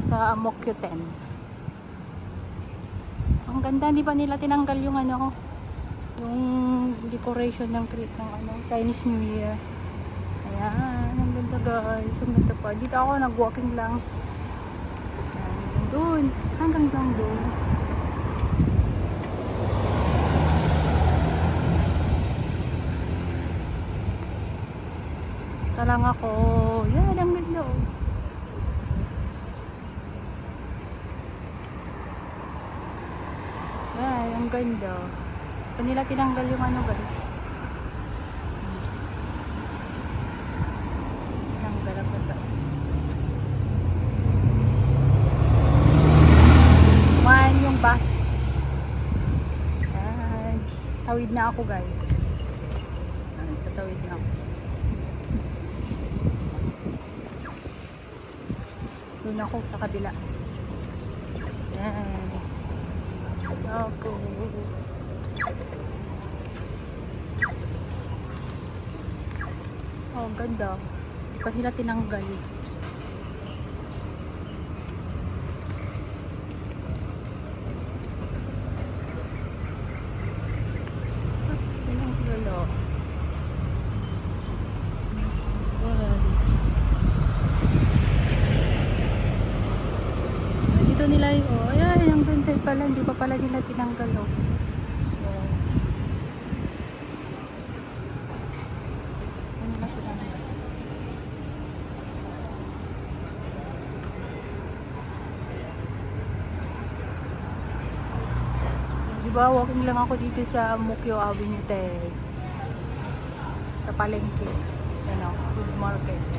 sa Mokyoten. Ang ganda, hindi pa nila tinanggal yung ano, yung decoration ng Chinese New Year. Ayan, ang ganda guys, ang ganda pa. Dito ako nag-walking lang. Doon, hanggang lang doon. Talang ako. Yan, ang ganda oh. Yan, ang ganda. Pa nila tinanggal yung ano guys. Tinanggal ang ganda. One yung bus. Yan. Tawid na ako guys. Yan, tatawid na ako. Doon ako sa kabila. Yan. Ako. Oh, ganda. Di pa nila tinanggal. Tinanggal. Dito nila yung, oh, ayan, yung ganda pala, hindi pa pala nila tinanggal, oh. Diba, walking lang ako dito sa Mukyo Avenue, sa palengke. Ano, food market.